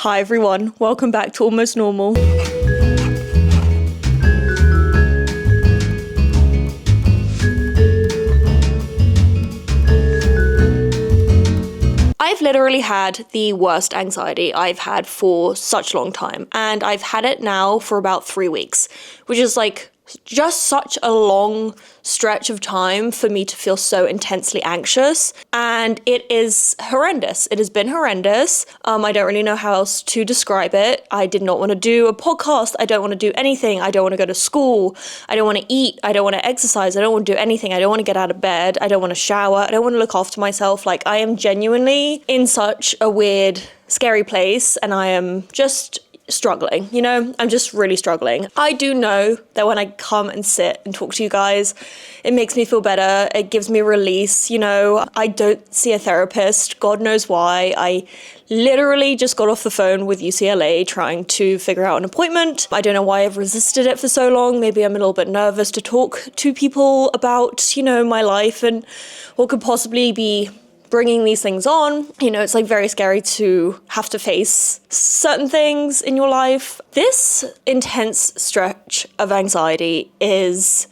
Hi everyone, welcome back to Almost Normal. I've literally had the worst anxiety I've had for such a long time, and I've had it now for about 3 weeks, which is like just such a long stretch of time for me to feel so intensely anxious, and it is horrendous. It has been horrendous. I don't really know how else to describe it. I did not want to do a podcast. I don't want to do anything. I don't want to go to school. I don't want to eat. I don't want to exercise. I don't want to do anything. I don't want to get out of bed. I don't want to shower. I don't want to look after myself. Like, I am genuinely in such a weird, scary place, and I am just struggling, I'm just really struggling. I do know that when I come and sit and talk to you guys, it makes me feel better. It gives me release, I don't see a therapist. God knows why. I literally just got off the phone with UCLA trying to figure out an appointment. I don't know why I've resisted it for so long. Maybe I'm a little bit nervous to talk to people about, my life and what could possibly be bringing these things on. It's like very scary to have to face certain things in your life. This intense stretch of anxiety it's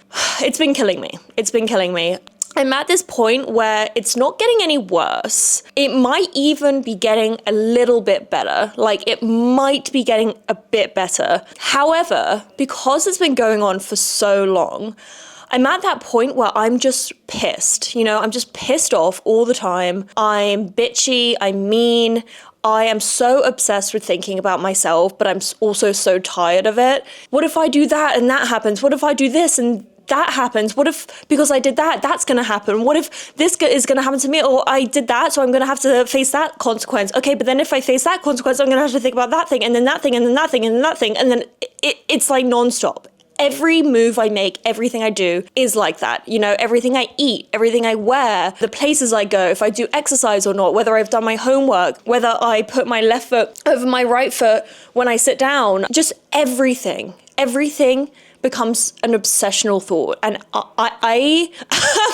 been killing me. It's been killing me. I'm at this point where it's not getting any worse. It might even be getting a little bit better. Like, it might be getting a bit better. However, because it's been going on for so long, I'm at that point where I'm just pissed, I'm just pissed off all the time. I'm bitchy, I'm mean. I am so obsessed with thinking about myself, but I'm also so tired of it. What if I do that and that happens? What if I do this and that happens? What if, because I did that, that's gonna happen? What if this is gonna happen to me? Or I did that, so I'm gonna have to face that consequence. Okay, but then if I face that consequence, I'm gonna have to think about that thing, and then that thing, and then that thing, and then that thing, and then it's like nonstop. Every move I make, everything I do is like that. Everything I eat, everything I wear, the places I go, if I do exercise or not, whether I've done my homework, whether I put my left foot over my right foot when I sit down, just everything becomes an obsessional thought. And I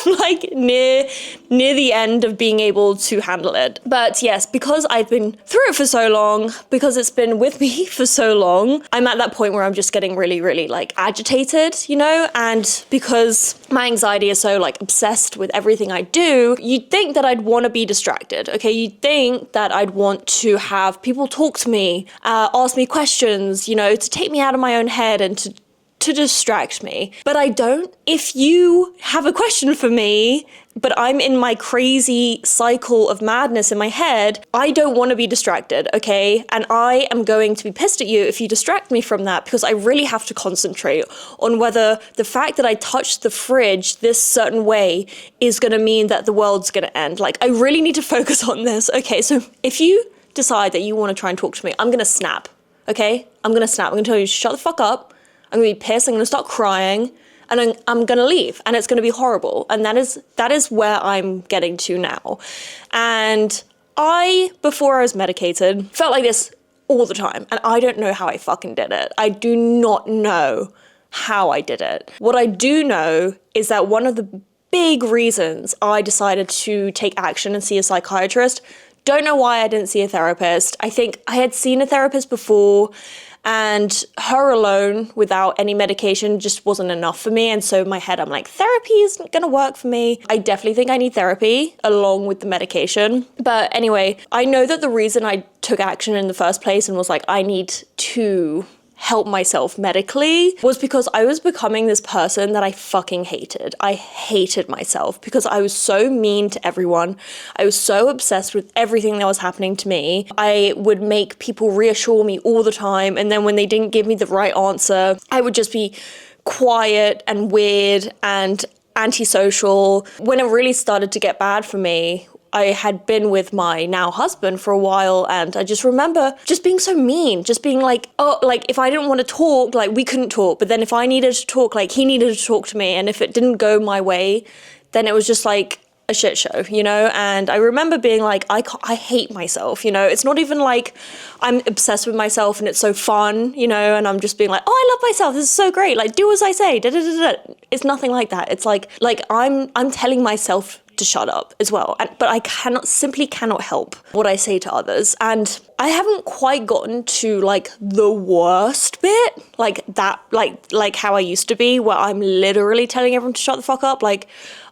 am like near the end of being able to handle it. But yes, because I've been through it for so long, because it's been with me for so long, I'm at that point where I'm just getting really, really like agitated, and because my anxiety is so like obsessed with everything I do, you'd think that I'd want to be distracted, okay? You'd think that I'd want to have people talk to me, ask me questions, to take me out of my own head and to distract me, but I don't. If you have a question for me, but I'm in my crazy cycle of madness in my head, I don't want to be distracted, okay? And I am going to be pissed at you if you distract me from that, because I really have to concentrate on whether the fact that I touched the fridge this certain way is going to mean that the world's going to end. Like, I really need to focus on this. Okay, so if you decide that you want to try and talk to me, I'm going to snap, okay? I'm going to snap. I'm going to tell you, shut the fuck up. I'm going to be pissed, I'm going to start crying, and I'm going to leave, and it's going to be horrible. And that is where I'm getting to now. And before I was medicated, felt like this all the time, and I don't know how I fucking did it. I do not know how I did it. What I do know is that one of the big reasons I decided to take action and see a psychiatrist, don't know why I didn't see a therapist. I think I had seen a therapist before, and her alone without any medication just wasn't enough for me. And so in my head, I'm like, therapy isn't gonna work for me. I definitely think I need therapy along with the medication. But anyway, I know that the reason I took action in the first place and was like, I need to help myself medically, was because I was becoming this person that I fucking hated. I hated myself because I was so mean to everyone. I was so obsessed with everything that was happening to me. I would make people reassure me all the time, and then when they didn't give me the right answer, I would just be quiet and weird and antisocial. When it really started to get bad for me, I had been with my now husband for a while, and I just remember just being so mean, just being like, oh, like if I didn't want to talk, like we couldn't talk, but then if I needed to talk, like he needed to talk to me, and if it didn't go my way, then it was just like a shit show, and I remember being like, I hate myself, it's not even like I'm obsessed with myself and it's so fun, and I'm just being like, oh, I love myself, this is so great, like do as I say, da da da da. It's nothing like that. It's like I'm telling myself to shut up as well. But I simply cannot help what I say to others. And I haven't quite gotten to like the worst bit, like that, like how I used to be, where I'm literally telling everyone to shut the fuck up. Like,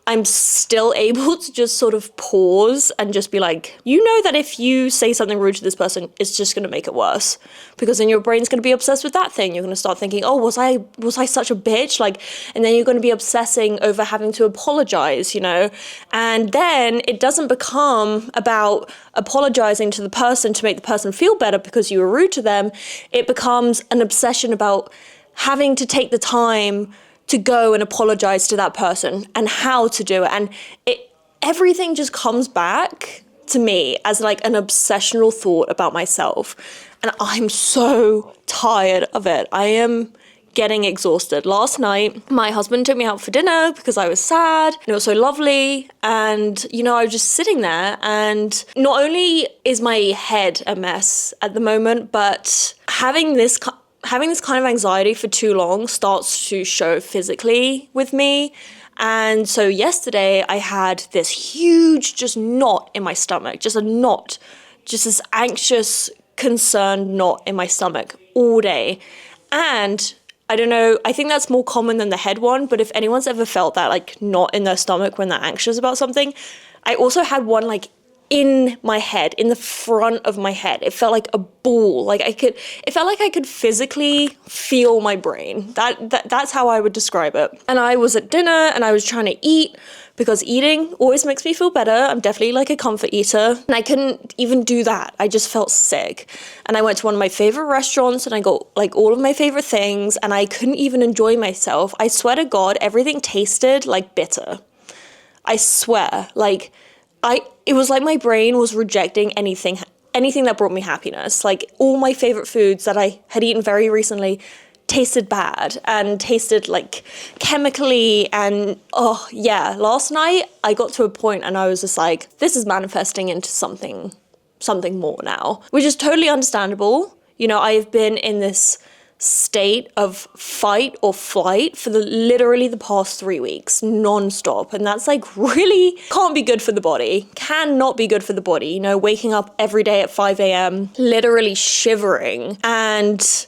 I'm still able to just sort of pause and just be like, you know that if you say something rude to this person, it's just gonna make it worse. Because then your brain's gonna be obsessed with that thing. You're gonna start thinking, oh, was I such a bitch? Like, and then you're gonna be obsessing over having to apologize, you know? And then it doesn't become about apologizing to the person to make the person feel better because you were rude to them. It becomes an obsession about having to take the time to go and apologize to that person and how to do it. And everything just comes back to me as like an obsessional thought about myself. And I'm so tired of it. I am getting exhausted. Last night, my husband took me out for dinner because I was sad and it was so lovely. And, you know, I was just sitting there, and not only is my head a mess at the moment, but having this kind of anxiety for too long starts to show physically with me. And so yesterday I had this huge just knot in my stomach, just a knot, just this anxious, concerned knot in my stomach all day. And I don't know, I think that's more common than the head one, but if anyone's ever felt that like knot in their stomach when they're anxious about something, I also had one like in my head, in the front of my head. It felt like a ball. Like it felt like I could physically feel my brain. That's how I would describe it. And I was at dinner and I was trying to eat because eating always makes me feel better. I'm definitely like a comfort eater. And I couldn't even do that. I just felt sick. And I went to one of my favorite restaurants and I got like all of my favorite things and I couldn't even enjoy myself. I swear to God, everything tasted like bitter. I swear, like it was like my brain was rejecting anything that brought me happiness. Like all my favorite foods that I had eaten very recently tasted bad and tasted like chemically. And oh yeah, last night I got to a point and I was just like, this is manifesting into something more now, which is totally understandable. You know, I've been in this state of fight or flight for literally the past 3 weeks non-stop, and that's like really can't be good for the body, cannot be good for the body. You know, waking up every day at 5 a.m. literally shivering and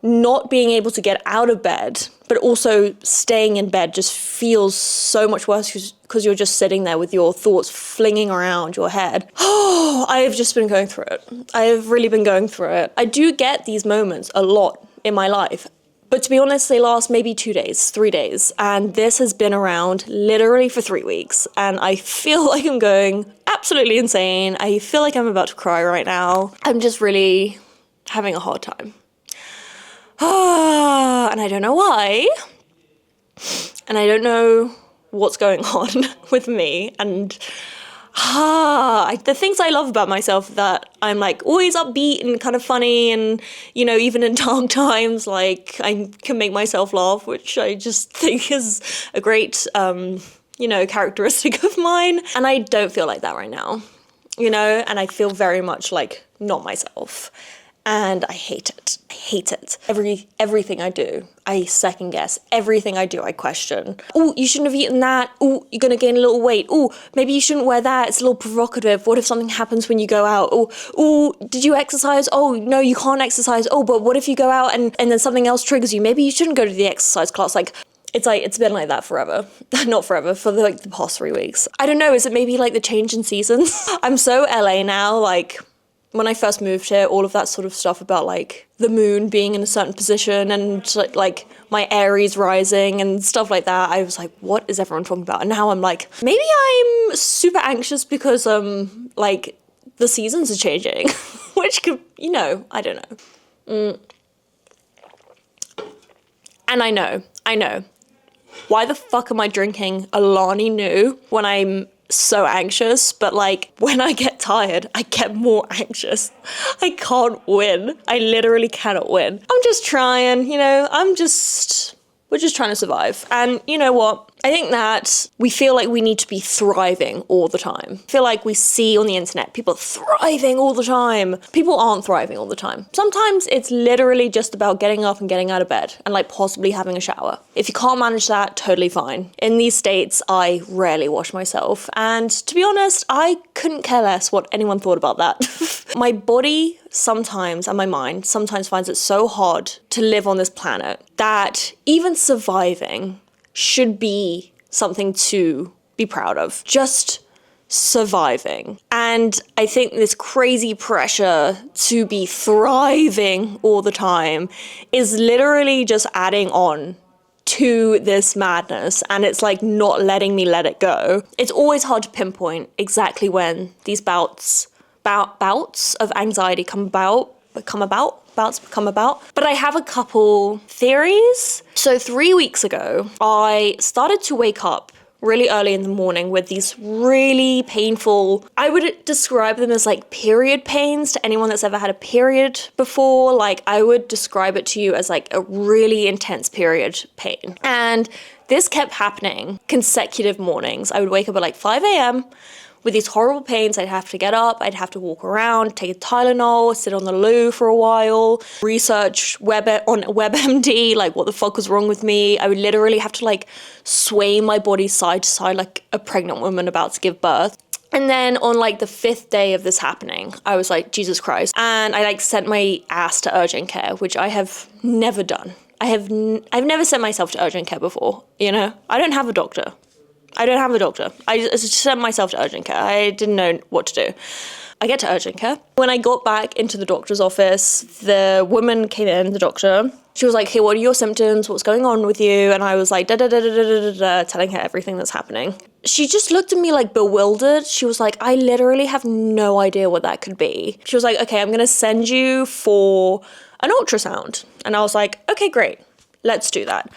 not being able to get out of bed, but also staying in bed just feels so much worse because you're just sitting there with your thoughts flinging around your head. Oh, I have just been going through it. I have really been going through it. I do get these moments a lot in my life, but to be honest, they last maybe 2 days, 3 days, and this has been around literally for 3 weeks, and I feel like I'm going absolutely insane. I feel like I'm about to cry right now. I'm just really having a hard time. And I don't know why, and I don't know what's going on with me, and the things I love about myself, that I'm like always upbeat and kind of funny, and you know, even in dark times, like I can make myself laugh, which I just think is a great you know, characteristic of mine. And I don't feel like that right now, you know, and I feel very much like not myself. And I hate it. I hate it. Everything I do, I second guess. Everything I do, I question. Oh, you shouldn't have eaten that. Oh, you're gonna gain a little weight. Oh, maybe you shouldn't wear that. It's a little provocative. What if something happens when you go out? Oh, did you exercise? Oh, no, you can't exercise. Oh, but what if you go out and then something else triggers you? Maybe you shouldn't go to the exercise class. Like, it's been like that forever. Not forever, for the past 3 weeks. I don't know, is it maybe like the change in seasons? I'm so LA now, like, when I first moved here, all of that sort of stuff about like the moon being in a certain position and like my Aries rising and stuff like that, I was like, what is everyone talking about? And now I'm like, maybe I'm super anxious because like the seasons are changing, which could, you know, I don't know. And I know, why the fuck am I drinking Alani Nu when I'm so anxious? But like when I get tired, I get more anxious. I can't win. I literally cannot win. I'm just trying, you know, we're just trying to survive. And you know what? I think that we feel like we need to be thriving all the time. I feel like we see on the internet people thriving all the time. People aren't thriving all the time. Sometimes it's literally just about getting up and getting out of bed and like possibly having a shower. If you can't manage that, totally fine. In these states, I rarely wash myself. And to be honest, I couldn't care less what anyone thought about that. My body sometimes, and my mind sometimes finds it so hard to live on this planet that even surviving should be something to be proud of. Just surviving. And I think this crazy pressure to be thriving all the time is literally just adding on to this madness, and it's like not letting me let it go. It's always hard to pinpoint exactly when these bouts of anxiety come about. But I have a couple theories. So 3 weeks ago, I started to wake up really early in the morning with these really painful, I would describe them as like period pains to anyone that's ever had a period before. Like I would describe it to you as like a really intense period pain. And this kept happening consecutive mornings. I would wake up at like 5 a.m. with these horrible pains. I'd have to get up, I'd have to walk around, take a Tylenol, sit on the loo for a while, research on WebMD, like what the fuck was wrong with me. I would literally have to like sway my body side to side like a pregnant woman about to give birth. And then on like the 5th day of this happening, I was like, Jesus Christ. And I like sent my ass to urgent care, which I have never done. I've never sent myself to urgent care before, you know? I don't have a doctor. I just sent myself to urgent care. I didn't know what to do. I get to urgent care. When I got back into the doctor's office, the woman came in, the doctor. She was like, hey, what are your symptoms? What's going on with you? And I was like, telling her everything that's happening. She just looked at me like bewildered. She was like, I literally have no idea what that could be. She was like, okay, I'm going to send you for an ultrasound. And I was like, okay, great. Let's do that.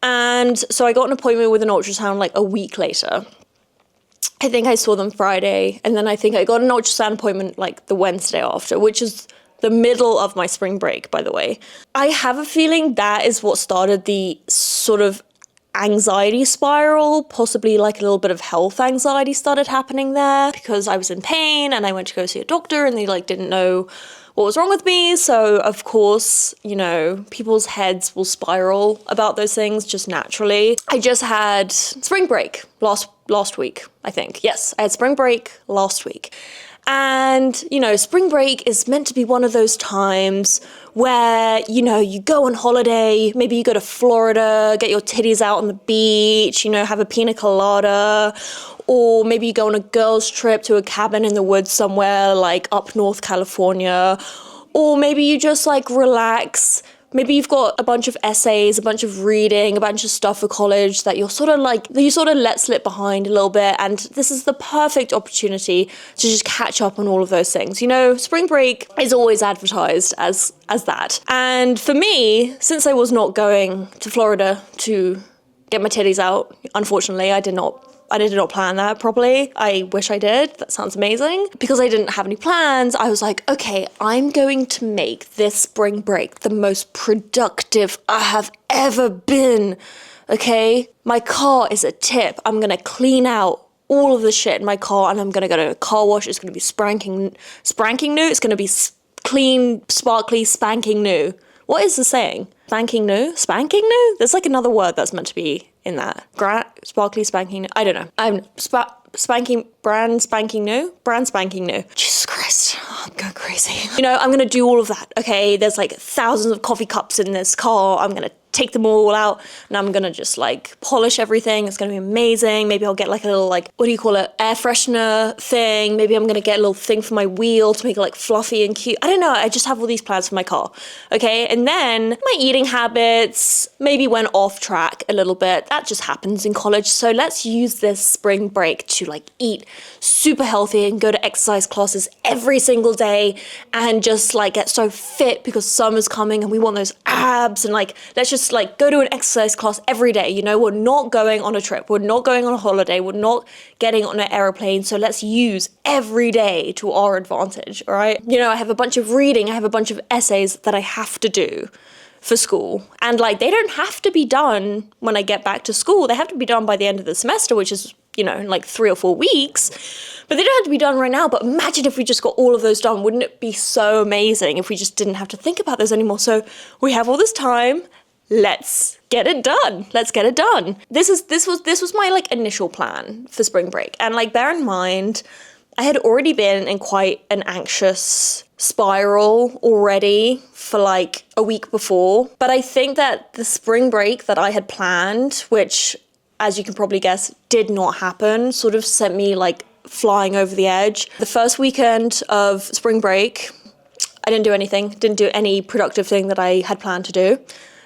And so I got an appointment with an ultrasound like a week later. I think I saw them Friday, and then I think I got an ultrasound appointment like the Wednesday after, which is the middle of my spring break, by the way. I have a feeling that is what started the sort of anxiety spiral, possibly like a little bit of health anxiety started happening there because I was in pain and I went to go see a doctor and they like didn't know what was wrong with me. So of course, you know, people's heads will spiral about those things just naturally. I just had spring break last week, I think. Yes, I had spring break last week. And, you know, spring break is meant to be one of those times where, you know, you go on holiday, maybe you go to Florida, get your titties out on the beach, you know, have a pina colada, or maybe you go on a girls' trip to a cabin in the woods somewhere like up North California, or maybe you just like relax. Maybe you've got a bunch of essays, a bunch of reading, a bunch of stuff for college that you sort of let slip behind a little bit. And this is the perfect opportunity to just catch up on all of those things. You know, spring break is always advertised as that. And for me, since I was not going to Florida to get my titties out, unfortunately, I did not plan that properly. I wish I did. That sounds amazing. Because I didn't have any plans, I was like, okay, I'm going to make this spring break the most productive I have ever been. Okay? My car is a tip. I'm going to clean out all of the shit in my car and I'm going to go to a car wash. It's going to be spanking new. It's going to be clean, sparkly, spanking new. What is the saying? Spanking new? Spanking new? There's like another word that's meant to be in that. Sparkly, spanking new? I don't know. Brand spanking new. Jesus Christ, oh, I'm going crazy. You know, I'm going to do all of that, okay? There's like thousands of coffee cups in this car. I'm going to take them all out and I'm gonna just like polish everything. It's gonna be amazing. Maybe I'll get like a little like, what do you call it? Air freshener thing. Maybe I'm gonna get a little thing for my wheel to make it like fluffy and cute. I don't know. I just have all these plans for my car. Okay. And then my eating habits maybe went off track a little bit. That just happens in college. So let's use this spring break to like eat super healthy and go to exercise classes every single day and just like get so fit because summer's coming and we want those abs and like, let's just like go to an exercise class every day. You know, we're not going on a trip. We're not going on a holiday. We're not getting on an airplane. So let's use every day to our advantage. All right. You know, I have a bunch of reading. I have a bunch of essays that I have to do for school. And like, they don't have to be done when I get back to school. They have to be done by the end of the semester, which is, in like 3 or 4 weeks. But they don't have to be done right now. But imagine if we just got all of those done. Wouldn't it be so amazing if we just didn't have to think about those anymore? So we have all this time. Let's get it done. Let's get it done. This was my like initial plan for spring break. And like, bear in mind, I had already been in quite an anxious spiral already for like a week before. But I think that the spring break that I had planned, which, as you can probably guess, did not happen, sort of sent me like flying over the edge. The first weekend of spring break, I didn't do anything, didn't do any productive thing that I had planned to do.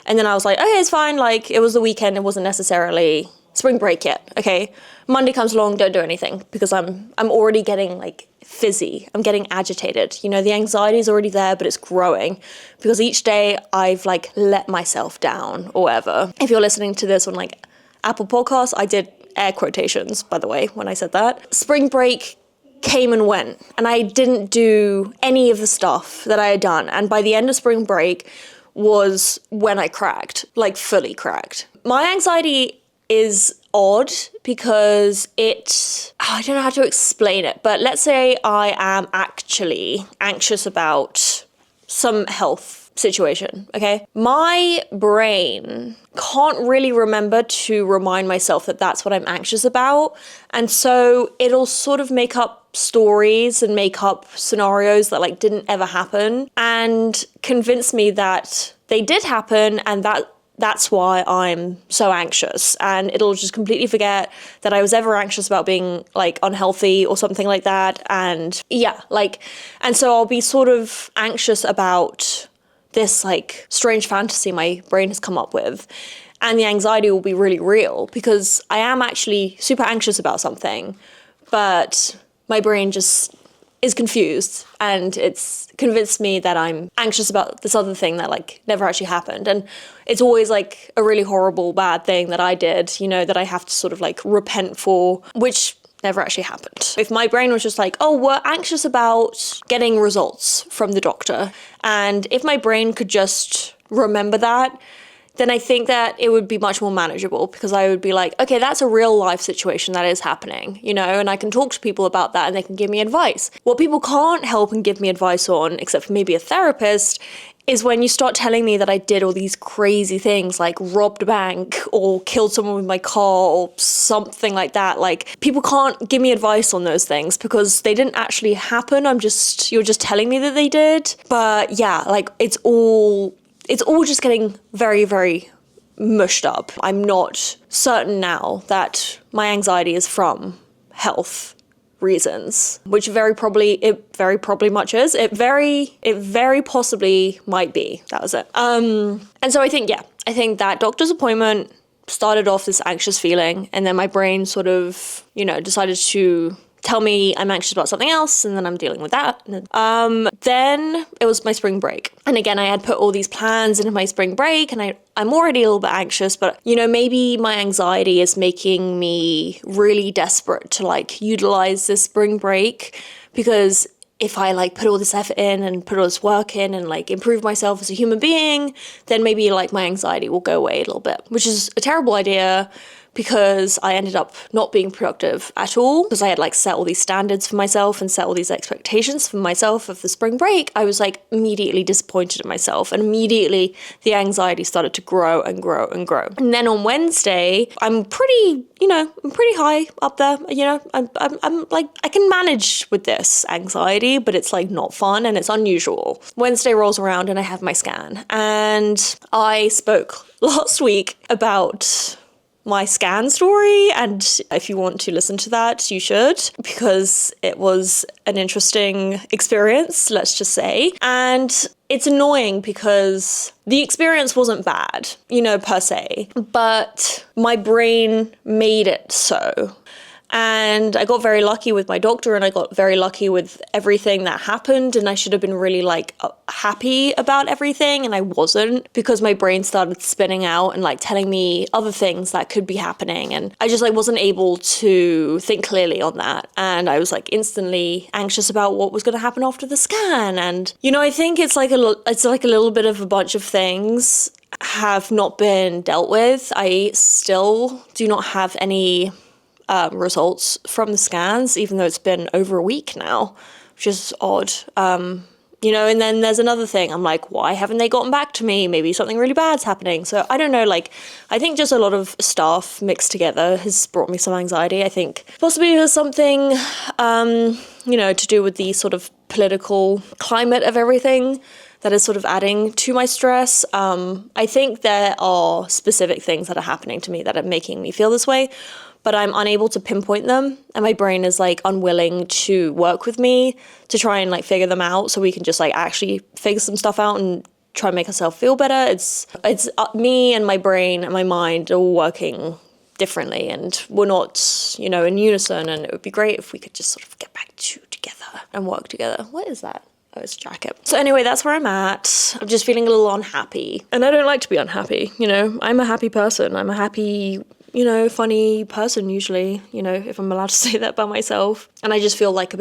And then I was like, okay, it's fine. Like, it was the weekend. It wasn't necessarily spring break yet. Okay. Monday comes along, don't do anything, because I'm already getting like fizzy. I'm getting agitated. The anxiety is already there, but it's growing because each day I've like let myself down or whatever. If you're listening to this on like Apple Podcasts, I did air quotations, by the way, when I said that. Spring break came and went, and I didn't do any of the stuff that I had done. And by the end of spring break was when I cracked, like fully cracked. My anxiety is odd because I don't know how to explain it, but let's say I am actually anxious about some health situation, okay? My brain can't really remember to remind myself that that's what I'm anxious about. And so it'll sort of make up stories and make up scenarios that like didn't ever happen and convince me that they did happen, and that's why I'm so anxious. And it'll just completely forget that I was ever anxious about being like unhealthy or something like that. And yeah, like, and so I'll be sort of anxious about this like strange fantasy my brain has come up with. And the anxiety will be really real because I am actually super anxious about something, but my brain just is confused and it's convinced me that I'm anxious about this other thing that like never actually happened. And it's always like a really horrible, bad thing that I did, that I have to sort of like repent for, which never actually happened. If my brain was just like, oh, we're anxious about getting results from the doctor, and if my brain could just remember that, then I think that it would be much more manageable because I would be like, okay, that's a real life situation that is happening, and I can talk to people about that and they can give me advice. What people can't help and give me advice on, except for maybe a therapist, is when you start telling me that I did all these crazy things like robbed a bank or killed someone with my car or something like that. Like, people can't give me advice on those things because they didn't actually happen. You're just telling me that they did. But yeah, like it's all just getting very, very mushed up. I'm not certain now that my anxiety is from health reasons, which it very probably much is. It very possibly might be. That was it. And so I think that doctor's appointment started off this anxious feeling, and then my brain sort of, decided to tell me I'm anxious about something else, and then I'm dealing with that. Then it was my spring break. And again, I had put all these plans into my spring break, and I'm already a little bit anxious, but maybe my anxiety is making me really desperate to like utilize this spring break, because if I like put all this effort in and put all this work in and like improve myself as a human being, then maybe like my anxiety will go away a little bit, which is a terrible idea because I ended up not being productive at all because I had like set all these standards for myself and set all these expectations for myself of the spring break. I was like immediately disappointed in myself, and immediately the anxiety started to grow and grow and grow. And then on Wednesday, I'm pretty high up there. I'm like, I can manage with this anxiety, but it's like not fun and it's unusual. Wednesday rolls around and I have my scan, and I spoke last week about my scan story, and if you want to listen to that, you should, because it was an interesting experience, let's just say. And it's annoying because the experience wasn't bad, per se, but my brain made it so. And I got very lucky with my doctor, and I got very lucky with everything that happened, and I should have been really like happy about everything, and I wasn't, because my brain started spinning out and like telling me other things that could be happening, and I just like wasn't able to think clearly on that, and I was like instantly anxious about what was going to happen after the scan. And you know, I think it's like a little bit of a bunch of things have not been dealt with. I still do not have any results from the scans, even though it's been over a week now, which is odd. You know, and then there's another thing. I'm like, why haven't they gotten back to me? Maybe something really bad's happening. So I don't know, like, I think just a lot of stuff mixed together has brought me some anxiety. I think possibly there's something, you know, to do with the sort of political climate of everything that is sort of adding to my stress. I think there are specific things that are happening to me that are making me feel this way, but I'm unable to pinpoint them, and my brain is like unwilling to work with me to try and like figure them out so we can just like actually figure some stuff out and try and make ourselves feel better. It's me and my brain and my mind are all working differently, and we're not, you know, in unison, and it would be great if we could just sort of get back together and work together. What is that? Oh, it's a jacket. So anyway, that's where I'm at. I'm just feeling a little unhappy, and I don't like to be unhappy, you know. I'm a happy person. I'm a happy, you know, funny person usually, you know, if I'm allowed to say that about myself. And I just feel like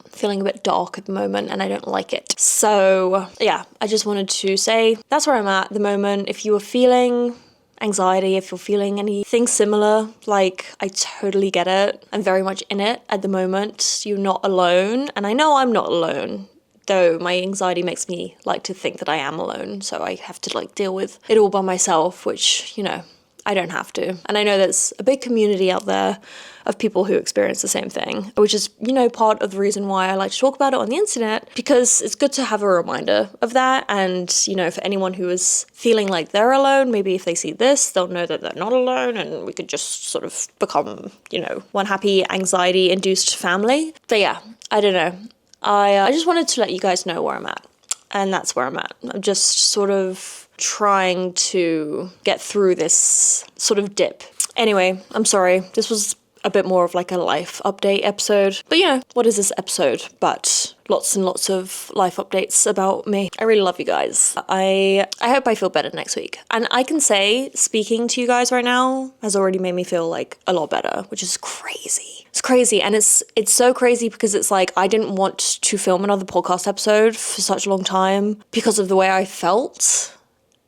feeling a bit dark at the moment, and I don't like it. So yeah, I just wanted to say that's where I'm at the moment. If you are feeling anxiety, if you're feeling anything similar, like, I totally get it. I'm very much in it at the moment. You're not alone, and I know I'm not alone, though my anxiety makes me like to think that I am alone, so I have to like deal with it all by myself, which, you know, I don't have to. And I know there's a big community out there of people who experience the same thing, which is, you know, part of the reason why I like to talk about it on the internet, because it's good to have a reminder of that. And, you know, for anyone who is feeling like they're alone, maybe if they see this, they'll know that they're not alone, and we could just sort of become, you know, one happy anxiety-induced family. But yeah, I don't know. I just wanted to let you guys know where I'm at. And that's where I'm at. I'm just sort of trying to get through this sort of dip. Anyway, I'm sorry. This was a bit more of like a life update episode. But you know, what is this episode but lots and lots of life updates about me. I really love you guys. I hope I feel better next week. And I can say speaking to you guys right now has already made me feel like a lot better, which is crazy. It's crazy, and it's so crazy because it's like I didn't want to film another podcast episode for such a long time because of the way I felt.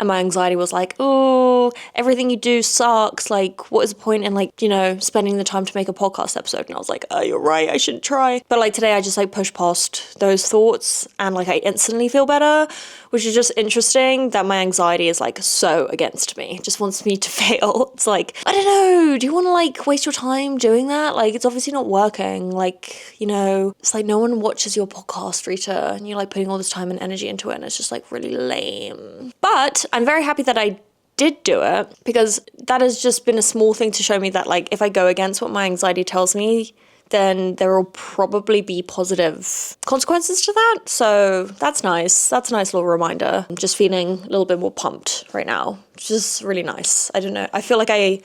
And my anxiety was like, oh, everything you do sucks. Like, what is the point in, like, you know, spending the time to make a podcast episode? And I was like, oh, you're right, I should try. But like today, I just like pushed past those thoughts, and like I instantly feel better, which is just interesting that my anxiety is like so against me. It just wants me to fail. It's like, I don't know, do you want to like waste your time doing that? Like, it's obviously not working. Like, you know, it's like no one watches your podcast, Rita, and you're like putting all this time and energy into it, and it's just like really lame. But I'm very happy that I did do it, because that has just been a small thing to show me that like if I go against what my anxiety tells me, then there will probably be positive consequences to that. So that's nice. That's a nice little reminder. I'm just feeling a little bit more pumped right now, which is really nice. I don't know. I feel like I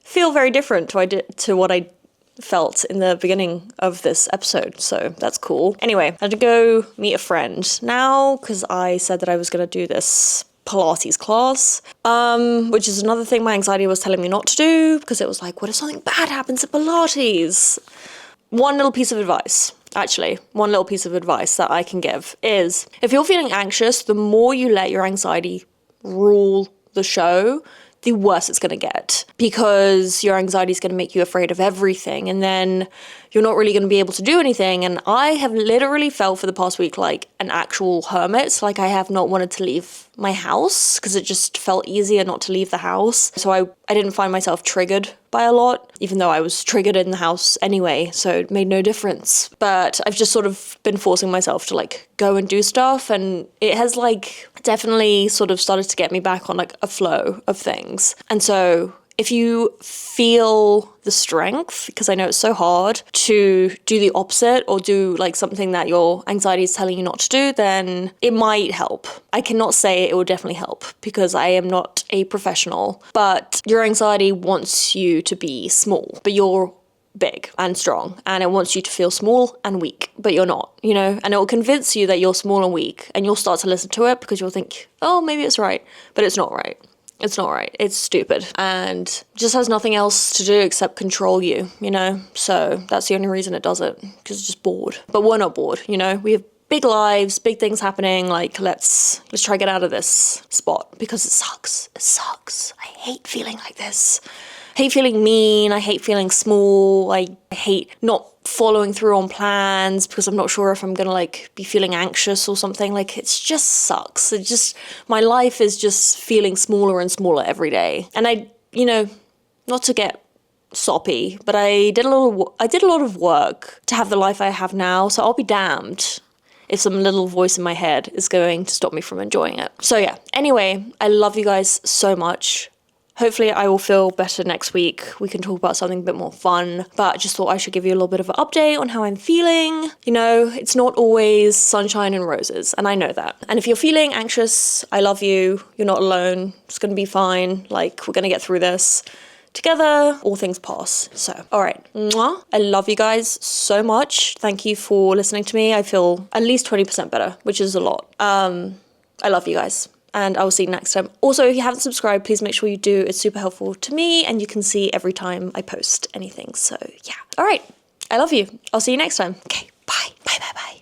feel very different to what I felt in the beginning of this episode, so that's cool. Anyway, I had to go meet a friend now because I said that I was going to do this Pilates class, which is another thing my anxiety was telling me not to do, because it was like, what if something bad happens at Pilates? One little piece of advice that I can give is, if you're feeling anxious, the more you let your anxiety rule the show, the worse it's going to get, because your anxiety is going to make you afraid of everything, and then you're not really going to be able to do anything. And I have literally felt for the past week like an actual hermit. Like, I have not wanted to leave my house because it just felt easier not to leave the house. So I didn't find myself triggered by a lot, even though I was triggered in the house anyway, so it made no difference. But I've just sort of been forcing myself to like go and do stuff, and it has like definitely sort of started to get me back on like a flow of things. And so if you feel the strength, because I know it's so hard to do the opposite or do like something that your anxiety is telling you not to do, then it might help. I cannot say it will definitely help because I am not a professional, but your anxiety wants you to be small, but your big and strong, and it wants you to feel small and weak, but you're not, you know, and it will convince you that you're small and weak, and you'll start to listen to it because you'll think, oh, maybe it's right, but it's not right. It's not right. It's stupid and just has nothing else to do except control you, you know? So that's the only reason it does it, because it's just bored. But we're not bored, you know? We have big lives, big things happening. Like, let's try to get out of this spot because it sucks. It sucks. I hate feeling like this. I hate feeling mean. I hate feeling small. I hate not following through on plans because I'm not sure if I'm gonna like be feeling anxious or something. Like, it just sucks. My life is just feeling smaller and smaller every day. And I, you know, not to get soppy, but I did a lot of work to have the life I have now. So I'll be damned if some little voice in my head is going to stop me from enjoying it. So yeah, anyway, I love you guys so much. Hopefully I will feel better next week. We can talk about something a bit more fun, but I just thought I should give you a little bit of an update on how I'm feeling. You know, it's not always sunshine and roses, and I know that. And if you're feeling anxious, I love you. You're not alone. It's gonna be fine. Like, we're gonna get through this together. All things pass. So, all right. Mwah. I love you guys so much. Thank you for listening to me. I feel at least 20% better, which is a lot. I love you guys. And I will see you next time. Also, if you haven't subscribed, please make sure you do. It's super helpful to me, and you can see every time I post anything. So yeah. All right. I love you. I'll see you next time. Okay. Bye. Bye, bye, bye.